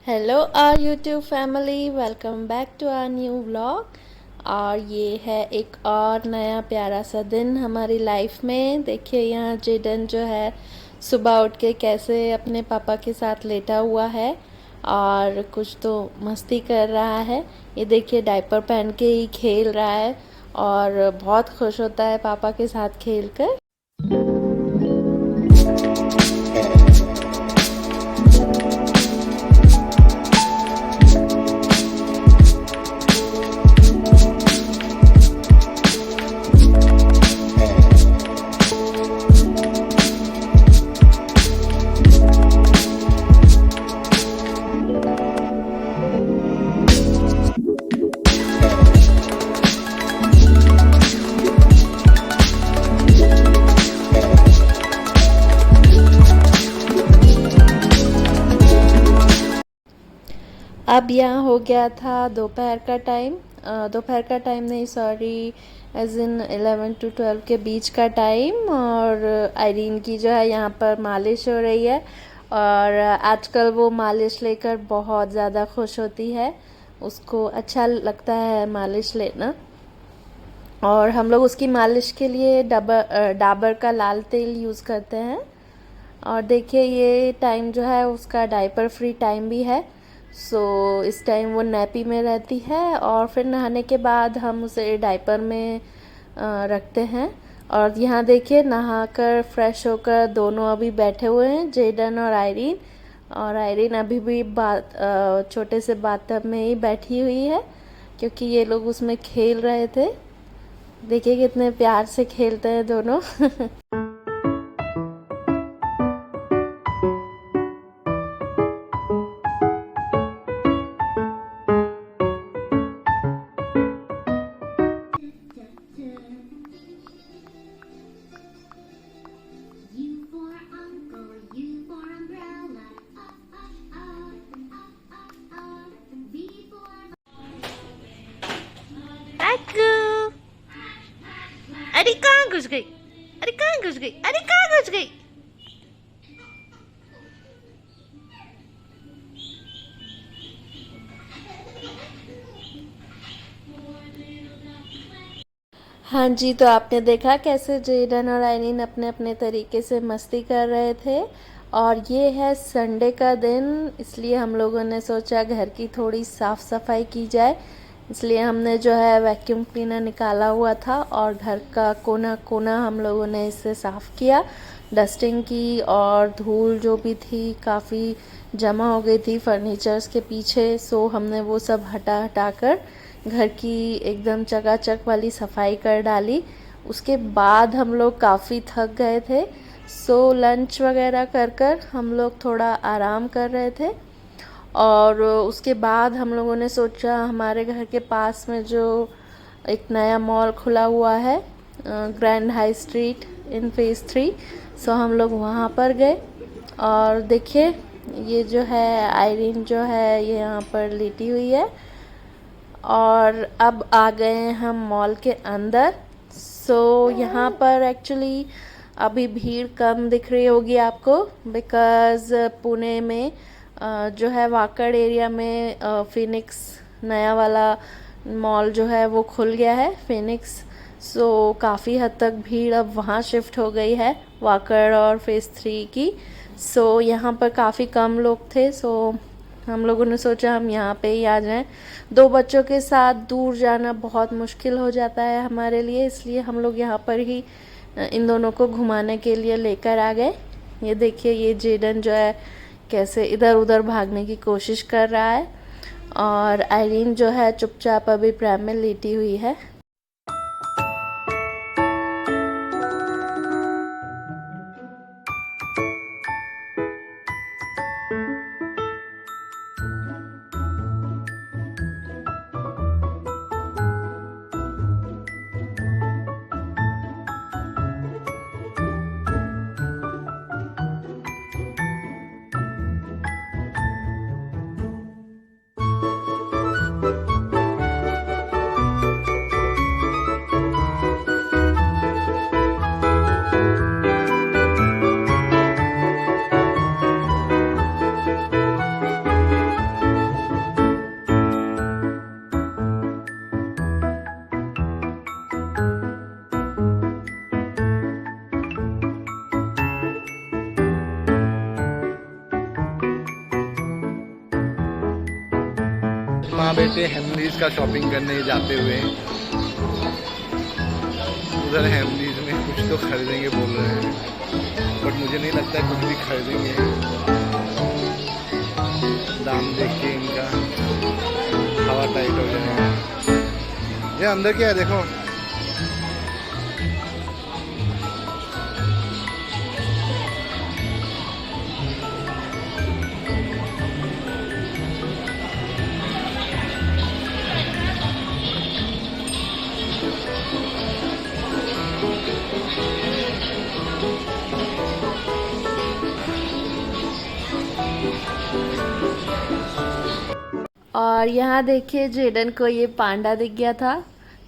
Hello our YouTube family, welcome back to our new vlog. और ये है एक और नया प्यारा सा दिन हमारी लाइफ में। देखिए यहाँ जेडन जो है सुबह उठ के कैसे अपने पापा के साथ लेटा हुआ है और कुछ तो मस्ती कर रहा है। ये देखिए डायपर पहन के ही खेल रहा है और बहुत खुश होता है पापा के साथ खेल कर। अब यहाँ हो गया था दोपहर का टाइम, दोपहर का टाइम नहीं सॉरी, एज इन 11 to 12 के बीच का टाइम। और आयरीन की जो है यहाँ पर मालिश हो रही है और आजकल वो मालिश लेकर बहुत ज़्यादा खुश होती है। उसको अच्छा लगता है मालिश लेना और हम लोग उसकी मालिश के लिए डाबर का लाल तेल यूज़ करते हैं। और देखिए ये टाइम जो है उसका डायपर फ्री टाइम भी है। इस टाइम वो नैपी में रहती है और फिर नहाने के बाद हम उसे डायपर में रखते हैं। और यहाँ देखिए नहाकर फ्रेश होकर दोनों अभी बैठे हुए हैं, जेडन और आयरीन। और आयरीन अभी भी छोटे से बाथटब में ही बैठी हुई है क्योंकि ये लोग उसमें खेल रहे थे। देखिए कितने प्यार से खेलते हैं दोनों। अरे कहाँ घुस गई, अरे कहाँ घुस गई, अरे कहाँ घुस गई। हाँ जी, तो आपने देखा कैसे जेडन और आयरीन अपने अपने तरीके से मस्ती कर रहे थे। और ये है संडे का दिन, इसलिए हम लोगों ने सोचा घर की थोड़ी साफ़ सफाई की जाए। इसलिए हमने जो है वैक्यूम क्लीनर निकाला हुआ था और घर का कोना कोना हम लोगों ने इससे साफ़ किया, डस्टिंग की। और धूल जो भी थी काफ़ी जमा हो गई थी फर्नीचर्स के पीछे, सो हमने वो सब हटा हटा कर घर की एकदम चकाचक वाली सफाई कर डाली। उसके बाद हम लोग काफ़ी थक गए थे, लंच वगैरह कर कर हम लोग थोड़ा आराम कर रहे थे। और उसके बाद हम लोगों ने सोचा हमारे घर के पास में जो एक नया मॉल खुला हुआ है, grand high street in phase 3, हम लोग वहाँ पर गए। और देखिए ये जो है आयरीन जो है ये यहाँ पर लेटी हुई है। और अब आ गए हैं हम मॉल के अंदर। यहाँ पर एक्चुअली अभी भीड़ कम दिख रही होगी आपको, बिकॉज़ पुणे में जो है वाकड़ एरिया में फिनिक्स नया वाला मॉल जो है वो खुल गया है, फिनिक्स। काफ़ी हद तक भीड़ अब वहाँ शिफ्ट हो गई है, वाकड़ और फेज़ 3 की। यहाँ पर काफ़ी कम लोग थे, हम लोगों ने सोचा हम यहाँ पे ही आ जाएं। 2 बच्चों के साथ दूर जाना बहुत मुश्किल हो जाता है हमारे लिए, इसलिए हम लोग यहाँ पर ही इन दोनों को घुमाने के लिए लेकर आ गए। ये देखिए ये जेडन जो है कैसे इधर उधर भागने की कोशिश कर रहा है और आयरीन जो है चुपचाप अभी प्रैम में लेटी हुई है। माँ बेटे हेमलीज का शॉपिंग करने जाते हुए। उधर हेमलीज में कुछ तो खरीदेंगे बोल रहे हैं, बट मुझे नहीं लगता कुछ भी खरीदेंगे। दाम देख के इनका हवा टाइट हो जाएगा। ये अंदर क्या है देखो। और यहाँ देखिए जेडन को ये पांडा दिख गया था,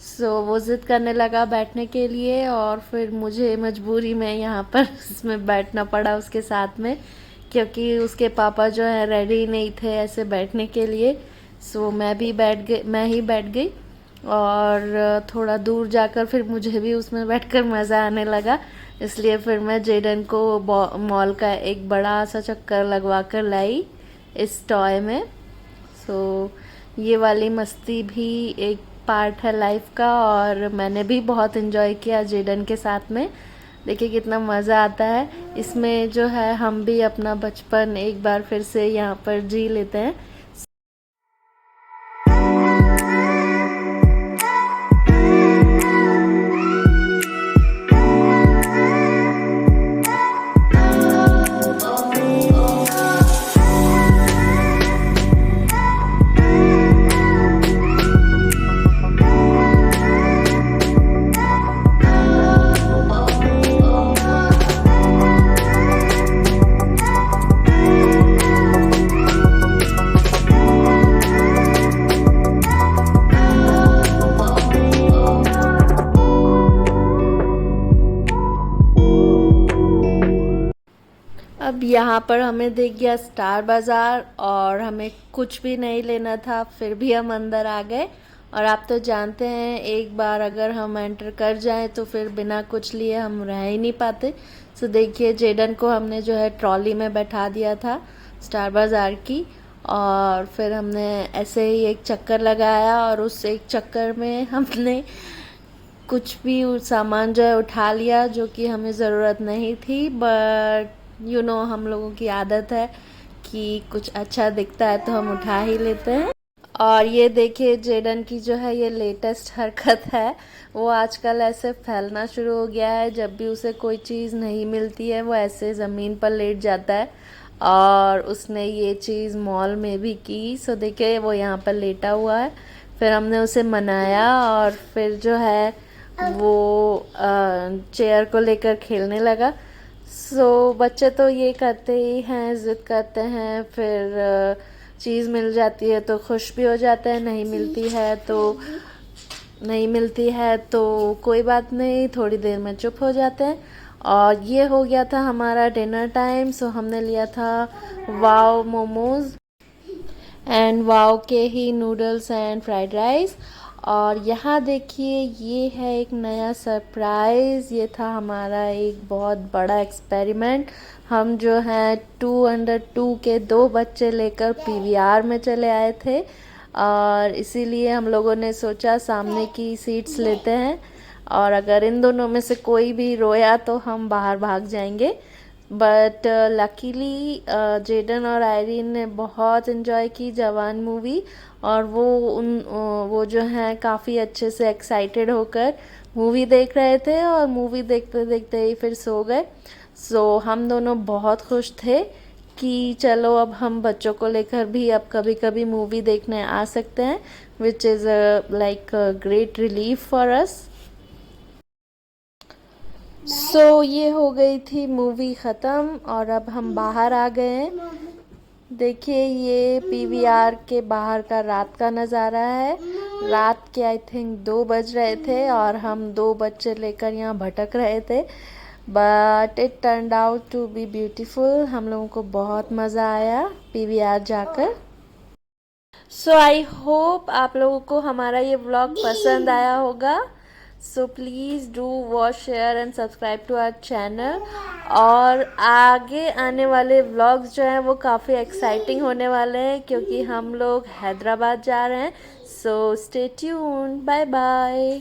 सो वो ज़िद करने लगा बैठने के लिए, और फिर मुझे मजबूरी में यहाँ पर इसमें बैठना पड़ा उसके साथ में, क्योंकि उसके पापा जो है रेडी नहीं थे ऐसे बैठने के लिए। सो मैं ही बैठ गई, और थोड़ा दूर जाकर फिर मुझे भी उसमें बैठकर मज़ा आने लगा। इसलिए फिर मैं जेडन को मॉल का एक बड़ा सा चक्कर लगवा कर लाई इस टॉय में। सो ये वाली मस्ती भी एक पार्ट है लाइफ का, और मैंने भी बहुत इन्जॉय किया जेडन के साथ में। देखिए कितना मज़ा आता है इसमें, जो है हम भी अपना बचपन एक बार फिर से यहाँ पर जी लेते हैं। अब यहाँ पर हमें दिख गया स्टार बाज़ार, और हमें कुछ भी नहीं लेना था, फिर भी हम अंदर आ गए। और आप तो जानते हैं एक बार अगर हम एंटर कर जाएं तो फिर बिना कुछ लिए हम रह ही नहीं पाते। सो देखिए जेडन को हमने जो है ट्रॉली में बैठा दिया था स्टार बाज़ार की, और फिर हमने ऐसे ही एक चक्कर लगाया, और उस एक चक्कर में हमने कुछ भी सामान जो है उठा लिया जो कि हमें ज़रूरत नहीं थी। बट हम लोगों की आदत है कि कुछ अच्छा दिखता है तो हम उठा ही लेते हैं। और ये देखिए जेडन की जो है ये लेटेस्ट हरकत है, वो आजकल ऐसे फैलना शुरू हो गया है। जब भी उसे कोई चीज़ नहीं मिलती है वो ऐसे ज़मीन पर लेट जाता है, और उसने ये चीज़ मॉल में भी की। सो देखिए वो यहाँ पर लेटा हुआ है, फिर हमने उसे मनाया, और फिर जो है वो चेयर को लेकर खेलने लगा। सो बच्चे तो ये करते ही हैं, ज़िद करते हैं, फिर चीज़ मिल जाती है तो खुश भी हो जाते हैं, नहीं मिलती है तो कोई बात नहीं, थोड़ी देर में चुप हो जाते हैं। और ये हो गया था हमारा डिनर टाइम। सो हमने लिया था वाव मोमोज़ एंड वाव के ही नूडल्स एंड फ्राइड राइस। और यहाँ देखिए ये है एक नया सरप्राइज़, ये था हमारा एक बहुत बड़ा एक्सपेरिमेंट। हम जो हैं 2 के 2 बच्चे लेकर पीवीआर में चले आए थे, और इसीलिए हम लोगों ने सोचा सामने की सीट्स लेते हैं, और अगर इन दोनों में से कोई भी रोया तो हम बाहर भाग जाएंगे। बट लकीली जेडन और आयरीन ने बहुत इन्जॉय की जवान मूवी, और वो जो हैं काफ़ी अच्छे से एक्साइटेड होकर मूवी देख रहे थे, और मूवी देखते देखते ही फिर सो गए। सो हम दोनों बहुत खुश थे कि चलो अब हम बच्चों को लेकर भी अब कभी कभी मूवी देखने आ सकते हैं, which is like great relief for us. So ये हो गई थी मूवी ख़त्म, और अब हम बाहर आ गए हैं। देखिए ये पीवीआर के बाहर का रात का नज़ारा है। रात के आई थिंक 2 बज रहे थे, और हम 2 बच्चे लेकर यहाँ भटक रहे थे, but it turned out to be beautiful. हम लोगों को बहुत मज़ा आया पीवीआर जाकर। सो आई होप आप लोगों को हमारा ये व्लॉग पसंद आया होगा। So please do watch, share and subscribe to our channel. और आगे आने वाले व्लॉग्स जो हैं वो काफ़ी एक्साइटिंग होने वाले हैं, क्योंकि हम लोग हैदराबाद जा रहे हैं। So stay tuned, bye bye.